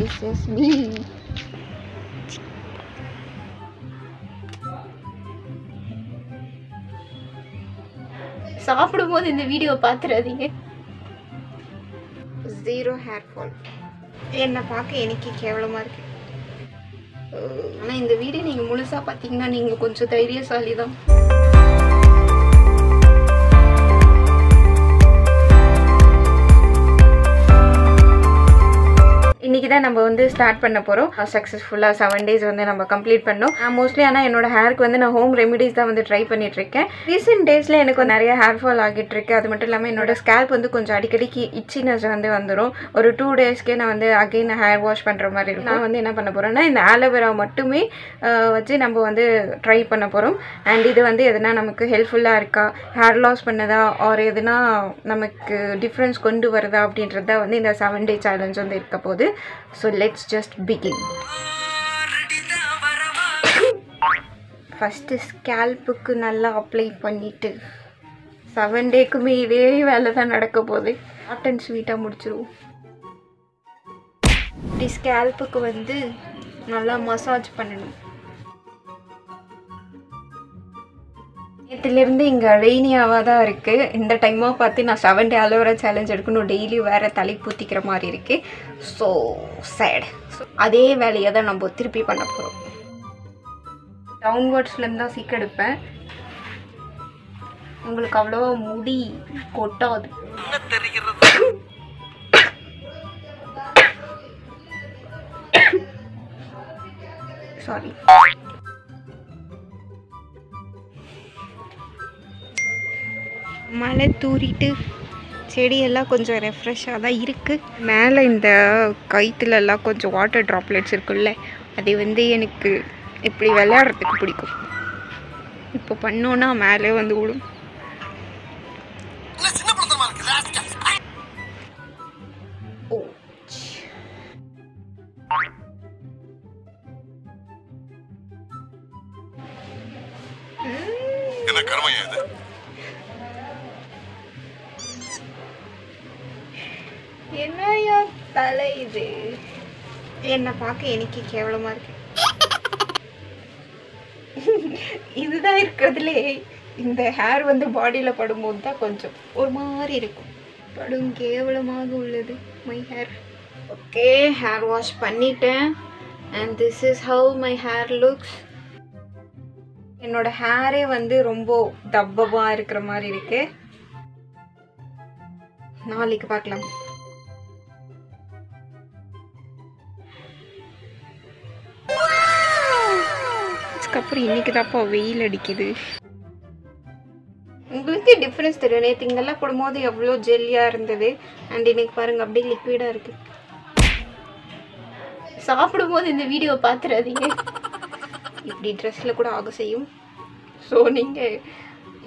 this is me. சாப்பிடும்போது இந்த video பார்த்துறாதீங்க. Zero hair fall. என்னை பார்க்க எனக்கு கேவலமாக இருக்கு. ஆனால் இந்த வீடியோ நீங்கள் முழுசாக பார்த்தீங்கன்னா நீங்கள் கொஞ்சம் தைரியசாலி தான். இன்றைக்கி தான் நம்ம வந்து ஸ்டார்ட் பண்ண போகிறோம். சக்ஸஸ்ஃபுல்லாக 7 days வந்து நம்ம கம்ப்ளீட் பண்ணோம். மோஸ்ட்லி ஆனால் என்னோட ஹேருக்கு வந்து நான் ஹோம் ரெமிடிஸ் தான் வந்து ட்ரை பண்ணிகிட்ருக்கேன். ரீசெண்ட் டேஸில் எனக்கு நிறைய ஹேர் ஃபால் ஆகிட்டுருக்கு. அது மட்டும் இல்லாமல் என்னோட ஸ்கேல்ப் வந்து கொஞ்சம் அடிக்கடிக்கு இச்சினஸ் வந்து வந்துடும். ஒரு 2 daysக்கே நான் வந்து அகெயின் ஹேர் வாஷ் பண்ணுற மாதிரி இருக்கும். நான் வந்து என்ன பண்ண போகிறேன்னா இந்த ஆலோவேரா மட்டுமே வச்சு நம்ம வந்து ட்ரை பண்ண போகிறோம். அண்ட் இது வந்து எதுனா நமக்கு ஹெல்ப்ஃபுல்லாக இருக்கா, ஹேர் லாஸ் பண்ணதா, ஆர் எதுனா நமக்கு டிஃப்ரென்ஸ் கொண்டு வருதா அப்படின்றத வந்து இந்த 7 day சேலஞ்ச் வந்து இருக்க போகுது. So let's just begin. First scalp-க்கு நல்லா அப்ளை பண்ணிட்டு 7 dayக்குமே இதே வேலை தான் நடக்க போகுது. ஹாட் அண்ட் ஸ்வீட்டாக முடிச்சிருவோம். இப்படி ஸ்கேல்ப்புக்கு வந்து நல்லா மசாஜ் பண்ணணும். நேற்றுலேருந்து இங்கே ரெய்னியாவாக தான் இருக்குது. இந்த டைமாக பார்த்து நான் 7 day அலோவேரா சேலஞ்ச் எடுக்கணும். டெய்லி வேறு தலை பூத்திக்கிற மாதிரி இருக்குது. So sad. ஸோ அதே வேலையை தான் நம்ம திருப்பி பண்ண போகிறோம். டவுன்வர்ட்ஸ்லேருந்து தான் சீக்கிரம் எடுப்பேன். உங்களுக்கு அவ்வளோ முடி கொட்டாது. சாரி. மழை தூரிட்டு செடியெல்லாம் கொஞ்சம் ரெஃப்ரெஷ்ஷாக தான் இருக்குது. மேலே இந்த கயிற்றுலலாம் கொஞ்சம் வாட்டர் ட்ராப்லெட்ஸ் இருக்குல்ல, அது வந்து எனக்கு இப்படி விளையாடுறதுக்கு பிடிக்கும். இப்போ பண்ணோன்னா மேலே வந்து விடும். என்ன கர்மையா இது? என்னையா தலை இது? என்னை பார்க்க எனக்கு கேவலமாக இருக்கு. இதுதான் இருக்கிறதுலே இந்த ஹேர் வந்து பாடியில் படும்போது தான் கொஞ்சம் ஒரு மாதிரி இருக்கும். படும் கேவலமாக உள்ளது my hair. Okay, hair wash பண்ணிட்டேன். And this is how my hair looks. என்னோட ஹேரே வந்து ரொம்ப தப்பமாக இருக்கிற மாதிரி இருக்கு. நாளைக்கு பார்க்கலாம். அதுக்கப்புறம் இன்னைக்கு தான்ப்பா வெயில் அடிக்குது. உங்களுக்கு டிஃப்ரென்ஸ் தெரியும். நேற்று இங்கெல்லாம் போடும்போது எவ்வளோ ஜெல்லியாக இருந்தது. அண்ட் இன்னைக்கு பாருங்கள் அப்படியே லிக்விடாக இருக்குது. சாப்பிடும்போது இந்த வீடியோ பார்த்துறாதீங்க. இப்படி ட்ரெஸ்ஸில் கூட ஆக செய்யும். ஸோ நீங்கள்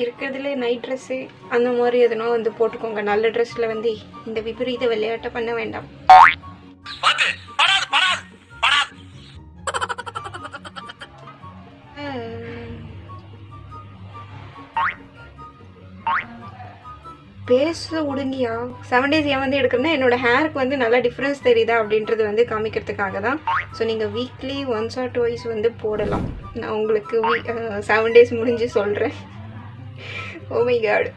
இருக்கிறதுல நைட் ட்ரெஸ்ஸு அந்த மாதிரி எதனா வந்து போட்டுக்கோங்க. நல்ல ட்ரெஸ்ஸில் வந்து இந்த விபரீத விளையாட்டை பண்ண வேண்டாம். பேச விடுங்கியா. 7 days ஏன் வந்து எடுக்கணும்னா என்னோட ஹேருக்கு வந்து நல்லா டிஃப்ரென்ஸ் தெரியுதா அப்படின்றது வந்து காமிக்கிறதுக்காக தான். ஸோ நீங்கள் வீக்லி 1 or 2 வந்து போடலாம். நான் உங்களுக்கு 7 days முடிஞ்சு சொல்கிறேன். ஓ மை காட்,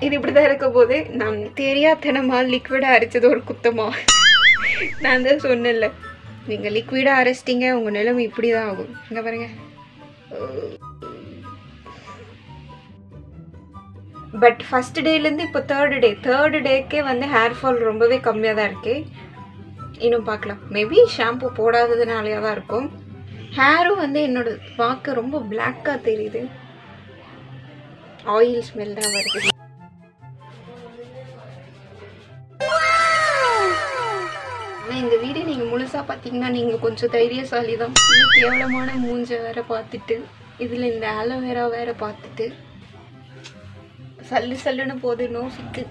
இது இப்படி தான் இருக்க போது. நான் தெரியாதனமாக லிக்விடாக அரைச்சது ஒரு குத்தமா? நான் தான் சொன்னேன்ல, நீங்கள் லிக்விடாக அரைச்சிட்டிங்க உங்கள் நிலைமை இப்படி தான் ஆகும். இங்கே பாருங்கள். பட் ஃபஸ்ட் டேலேருந்து இப்போ தேர்டு டேக்கே வந்து ஹேர் ஃபால் ரொம்பவே கம்மியாக தான் இருக்குது. இன்னும் பார்க்கலாம். மேபி ஷாம்பு போடாததுனாலேயே தான் இருக்கும். ஹேரும் வந்து என்னோட பார்க்க ரொம்ப பிளாக்காக தெரியுது. ஆயில் ஸ்மெல் தான் வருது. ஆனால் இந்த வீடியோ நீங்கள் முழுசாக பார்த்தீங்கன்னா நீங்கள் கொஞ்சம் தைரியசாலி தான். கேவலமான மூஞ்சை வேறு பார்த்துட்டு இதில் இந்த ஆலோவேரா வேறு பார்த்துட்டு சல்லுன்னு போகுது. நோ சிக்கு.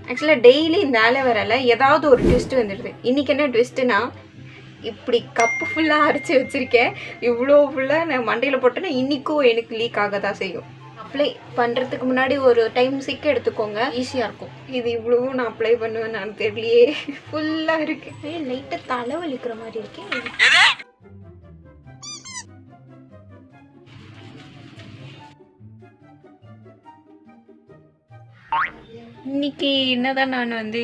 ஆக்சுவலாக டெய்லி இந்த ஆலோவேராவில் ஏதாவது ஒரு ட்விஸ்ட் வந்துடுது. இன்றைக்கி என்ன ட்விஸ்ட்டுனா, இப்படி கப்பு ஃபுல்லாக அரைச்சி வச்சுருக்கேன். இவ்வளோ ஃபுல்லாக நான் மண்டையில் போட்டேன்னா இன்றைக்கும் எனக்கு லீக் ஆக தான் செய்யும். அப்ளை பண்ணுறதுக்கு முன்னாடி ஒரு டைம் சிக் எடுத்துக்கோங்க, ஈஸியாக இருக்கும். இது இவ்வளவும் நான் அப்ளை பண்ணுவேன் நான் தெரியலையே, ஃபுல்லாக இருக்குது. லைட்டாக தலை வலிக்கிற மாதிரி இருக்கேன். இன்னைக்கு என்னதான் நான் வந்து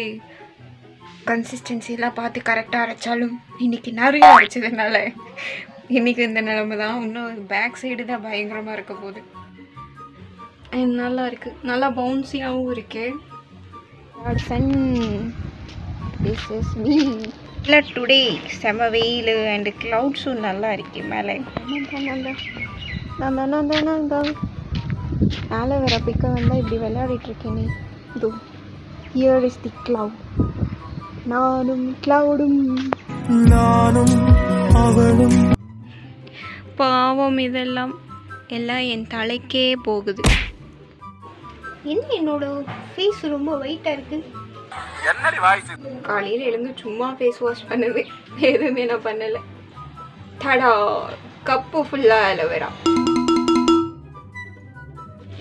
கன்சிஸ்டன்சிலாம் பார்த்து கரெக்டாக அரைச்சாலும் இன்னைக்கு நிறைய அரைச்சதுனால இன்னைக்கு இந்த நிலைமை தான். இன்னும் பேக் சைடு தான் பயங்கரமாக இருக்க போகுது. நல்லா இருக்குது, நல்லா பவுன்சியாகவும் இருக்கு. இல்லை டுடே செம வெயில் அண்ட் க்ளவுட்ஸும் நல்லா இருக்கு மேலே. ஆலோவேரா பிக்க வந்தால் இப்படி விளையாடிட்டுருக்கேன் நீ. இதோ ஹியர் இஸ் தி க்ளவுட். நானும் க்ளவுடும் நானும் அவளும். பாவம் இதெல்லாம் எல்லாம் என் தலைக்கே போகுது. என்ன என்னோட ஃபேஸ் ரொம்ப வெயிட்டாக இருக்குது. காலையில் எழுந்து சும்மா ஃபேஸ் வாஷ் பண்ணுது, எதுவுமே நான் பண்ணலை. தடா கப்பு ஃபுல்லாக ஆலோவேரா.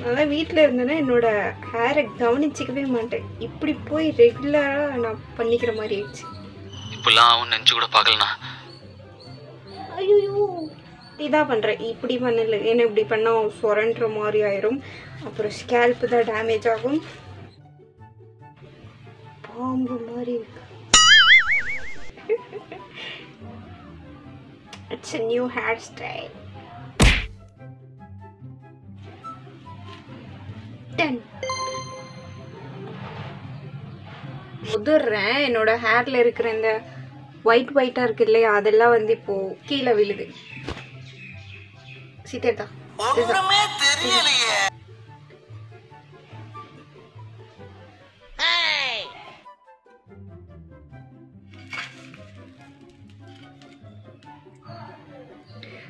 அதான் வீட்டில் இருந்தேன்னா என்னோட ஹேரை கவனிச்சிக்கவே மாட்டேன். இப்படி போய் ரெகுலராக நான் பண்ணிக்கிற மாதிரி ஆயிடுச்சு. இப்பெல்லாம் நினச்சி கூட பார்க்கலண்ணா. ஐயோ இதான் பண்ணுறேன், இப்படி பண்ணல. ஏன்னா இப்படி பண்ணால் சொரன்ற மாதிரி ஆயிரும், அப்புறம் ஸ்கேல்ப்பு தான் டேமேஜ் ஆகும். பாம்பு மாதிரி இருக்கு. It's a new hairstyle. உதிர்றேன். என்னோட ஹேர்ல இருக்கிற இந்த ஒயிட்டா இருக்கு இல்லையா, அதெல்லாம் வந்து இப்போ கீழே விழுது. சீதா ஒண்ணுமே தெரியலையே.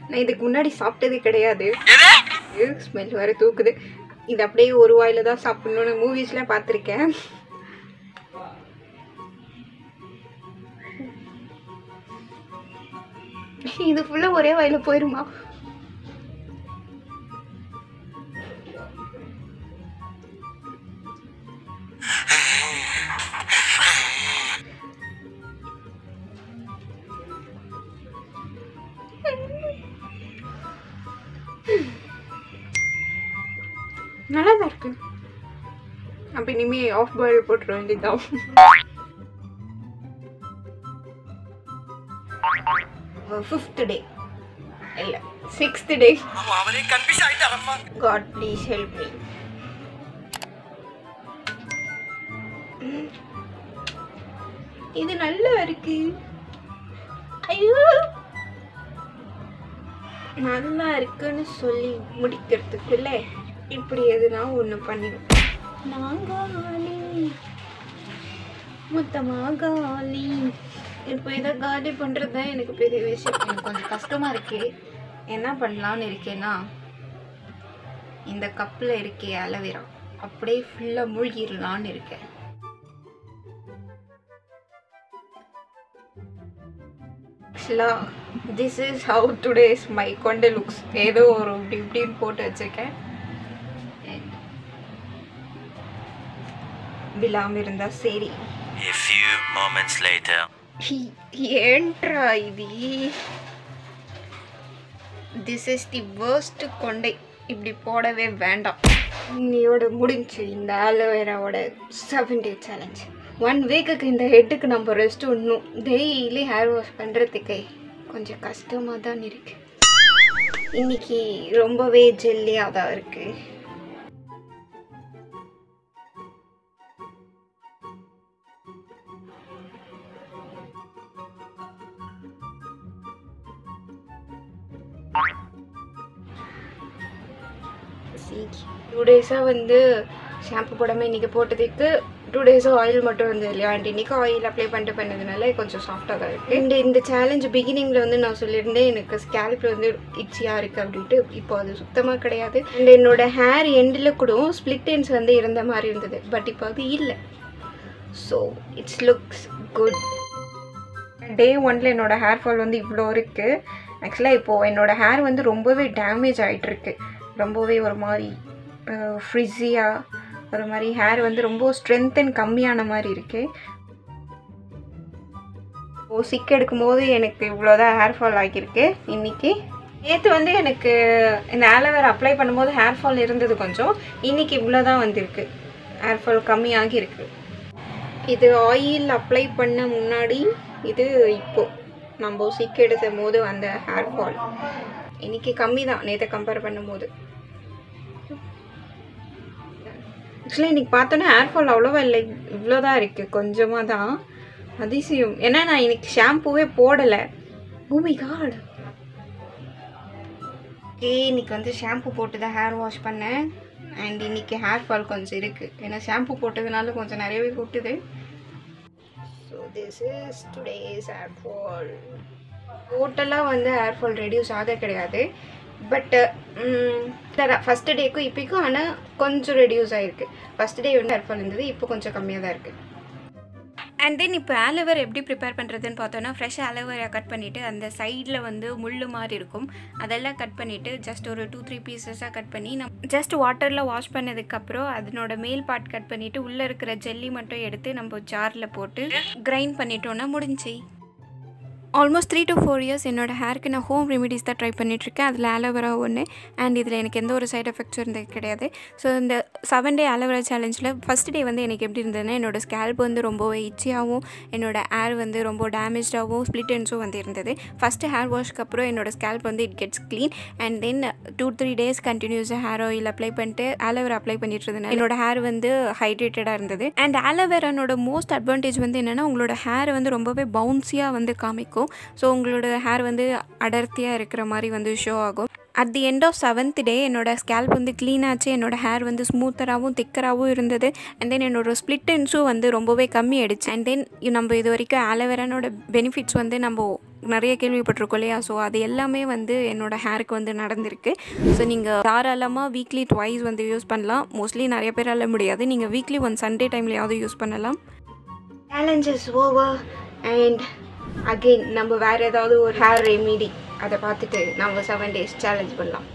நான் இதுக்கு முன்னாடி சாப்பிட்டதே கிடையாது. ஸ்மெல் வர தூக்குது. இது அப்படியே ஒரு வாயில தான் சாப்பிடணும்னு மூவிஸ்ல பார்த்துருக்கேன். இது ஃபுல்லா ஒரே வாயில போயிருமா? நல்லா தான் இருக்கு. அப்ப இனிமே ஆஃப் பாயில் போட்டுற வேண்டியதான். ஃபிஃப்த் டே இல்ல 6th டே. அவரே confuse ஆயிட்டாரம்மா. God please help me. இது நல்லா இருக்கு. ஐயோ நல்லா இருக்குன்னு சொல்லி முடிக்கிறதுக்குள்ள இப்படி எதுனா ஒன்று பண்ணிடும். மாங்காலி மொத்தமாக காலி. இப்போ இதை காலி பண்ணுறது தான் எனக்கு பெரிய விஷயம். எனக்கு கொஞ்சம் கஷ்டமாக இருக்கு. என்ன பண்ணலான்னு இருக்கேன்னா, இந்த கப்பில் இருக்கே ஆலோவேரா அப்படியே ஃபுல்லாக மூழ்கிடலான்னு இருக்கேன். This is how today's my கொண்டை looks. ஏதோ ஒரு இப்படின்னு போட்டு வச்சிருக்கேன். விழாம இருந்தா சரி. A few moments later. ஏன்ட்ரா இது? This is the worst கொண்டை. இப்படி போடவே வேண்டாம். இன்னையோட முடிஞ்சு இந்த ஆலோவேராவோட 7-day சேலஞ்ச். 1 வீக்குக்கு இந்த ஹெட்டுக்கு நம்ம ரெஸ்ட் விடணும். டெய்லி ஹேர் வாஷ் பண்ணுறதுக்கு கொஞ்சம் கஷ்டமாக தான் இருக்கு. இன்னைக்கு ரொம்பவே ஜெல்லியாக தான் இருக்கு. டூ டேஸாக வந்து ஷாம்பு போடாமல் இன்றைக்கி போட்டதுக்கு 2 டேஸாக ஆயில் மட்டும் வந்தது இல்லையா, அண்ட் இன்றைக்கி ஆயில் அப்ளை பண்ணிட்டு பண்ணதுனால கொஞ்சம் சாஃப்டாக தான் இருக்குது. இந்த சேலஞ்ச் பிகினிங்கில் வந்து நான் சொல்லியிருந்தேன் எனக்கு ஸ்கேல்பில் வந்து இட்ஸியாக இருக்குது அப்படின்ட்டு. இப்போ அது சுத்தமாக கிடையாது. அண்ட் என்னோட ஹேர் எண்டில் கூட ஸ்ப்ளிட்டென்ஸ் வந்து இருந்த மாதிரி இருந்தது, பட் இப்போ அது இல்லை. So it's looks good. Day 1ல் என்னோடய ஹேர் ஃபால் வந்து இவ்வளோ இருக்குது. ஆக்சுவலாக இப்போது என்னோடய ஹேர் வந்து ரொம்பவே டேமேஜ் ஆகிட்டுருக்கு. ரொம்பவே ஒரு மாதிரி ஃப்ரிஸியாக ஒரு மாதிரி ஹேர் வந்து ரொம்ப ஸ்ட்ரென்த்தன் கம்மியான மாதிரி இருக்குது. சிக் எடுக்கும்போது எனக்கு இவ்வளோதான் ஹேர் ஃபால் ஆகியிருக்கு இன்றைக்கி. நேற்று வந்து எனக்கு இந்த ஆலோவேரா அப்ளை பண்ணும்போது ஹேர் ஃபால் இருந்தது கொஞ்சம், இன்றைக்கி இவ்வளோ தான் வந்திருக்கு, ஹேர் ஃபால் கம்மியாகிருக்கு. இது ஆயில் அப்ளை பண்ண முன்னாடி, இது இப்போது நம்ம சிக் எடுக்கும் போது அந்த ஹேர் ஃபால் இன்றைக்கி கம்மி தான் நேற்று கம்பேர் பண்ணும்போது. ஆக்சுவலி இன்றைக்கி பார்த்தோன்னா ஹேர் ஃபால் அவ்வளோவா இல்லை, இவ்வளோ தான் இருக்குது, கொஞ்சமாக தான். அதிசயம், ஏன்னா நான் இன்றைக்கி ஷாம்பூவே போடலை. Oh my god. இன்றைக்கி வந்து ஷாம்பூ போட்டு தான் ஹேர் வாஷ் பண்ணேன். அண்ட் இன்றைக்கி ஹேர் ஃபால் கொஞ்சம் இருக்குது, ஏன்னா ஷாம்பூ போட்டதுனால கொஞ்சம் நிறையவே கொட்டுது. So this is today's hair fall. டோட்டலாக வந்து ஹேர் ஃபால் ரெடியூஸ் ஆக கிடையாது, பட் ஃபஸ்ட்டு டேக்கும் இப்போக்கும் ஆனால் கொஞ்சம் ரெடியூஸ் ஆகிருக்கு. ஃபஸ்ட் டே வந்து ஹேர் ஃபால் இருந்தது, இப்போ கொஞ்சம் கம்மியாக தான் இருக்குது. அண்ட் தென் இப்போ ஆலோவேரா எப்படி ப்ரிப்பேர் பண்ணுறதுன்னு பார்த்தோன்னா, ஃப்ரெஷ் ஆலோவேரா கட் பண்ணிவிட்டு அந்த சைடில் வந்து முள் மாதிரி இருக்கும், அதெல்லாம் கட் பண்ணிவிட்டு ஜஸ்ட் ஒரு 2-3 பீசஸாக கட் பண்ணி ஜஸ்ட் வாட்டரில் வாஷ் பண்ணதுக்கப்புறம் அதனோட மேல் பார்ட் கட் பண்ணிவிட்டு உள்ளே இருக்கிற ஜெல்லி மட்டும் எடுத்து நம்ம ஜாரில் போட்டு கிரைண்ட் பண்ணிட்டோன்னா முடிஞ்சு. ஆல்மோஸ்ட் 3 to 4 இயர்ஸ் என்னோடய ஹேருக்கு நான் ஹோம் ரெமிடிஸ் தான் ட்ரை பண்ணிகிட்ருக்கேன். அதில் ஆலோவேரா ஒன்று, அண்ட் இதில் எனக்கு எந்த ஒரு சைட் எஃபெக்ட்ஸும் இருந்தது கிடையாது. ஸோ இந்த 7 டே ஆலோவேரா சேலஞ்சில் ஃபஸ்ட் டே வந்து எனக்கு எப்படி இருந்ததுன்னா, என்னோடய ஸ்கேல்ப் வந்து ரொம்பவே இச்சியாகவும், என்னோடய ஹேர் வந்து ரொம்ப டேமேஜாகவும் ஸ்ப்ளிட்டன்ஸும் வந்து இருந்தது. ஃபஸ்ட்டு ஹேர் வாஷ்க்கு அப்புறம் என்னோடய ஸ்கேல்ப் வந்து it gets clean. And then 2-3 days கண்டினியூஸாக ஹேர் ஆயில் அப்ளை பண்ணிட்டு ஆலோவேரா அப்ளை பண்ணிட்டு இருந்தேன். என்னோட ஹேர் வந்து ஹைட்ரேட்டடாக இருந்தது. அண்ட் ஆலோவேரானோட மோஸ்ட் அட்வான்டேஜ் வந்து என்னென்னா, உங்களோட ஹேர் வந்து ரொம்பவே பவுன்சியாக வந்து காமிக்கும். ஸோ உங்களோட ஹேர் வந்து அடர்த்தியாக இருக்கிற மாதிரி வந்து ஷோ ஆகும். At the end of 7th day என்னோடய ஸ்கேல்ப் வந்து க்ளீனாச்சு, என்னோடய ஹேர் வந்து ஸ்மூத்தராகவும் திக்கராகவும் இருந்தது. அண்ட் தென் என்னோடய ஸ்ப்ளிட்டன்ஸும் வந்து ரொம்பவே கம்மி ஆயிடுச்சு. அண்ட் தென் நம்ம இது வரைக்கும் ஆலோவேரானோட பெனிஃபிட்ஸ் வந்து நம்ம நிறைய கேள்விப்பட்டிருக்கோம் இல்லையா, ஸோ அது எல்லாமே வந்து என்னோடய ஹேருக்கு வந்து நடந்திருக்கு. ஸோ நீங்கள் தாராளமாக வீக்லி 2 வந்து யூஸ் பண்ணலாம். மோஸ்ட்லி நிறைய பேரால முடியாது, நீங்கள் வீக்லி 1 சண்டே டைம்லையாவது யூஸ் பண்ணலாம். Challenges over. அண்ட் அகெயின் நம்ம வேறு ஏதாவது ஒரு ஹேர் ரெமிடி அதை பார்த்துட்டு நம்ம 7 days சேலஞ்ச் பண்ணலாம்.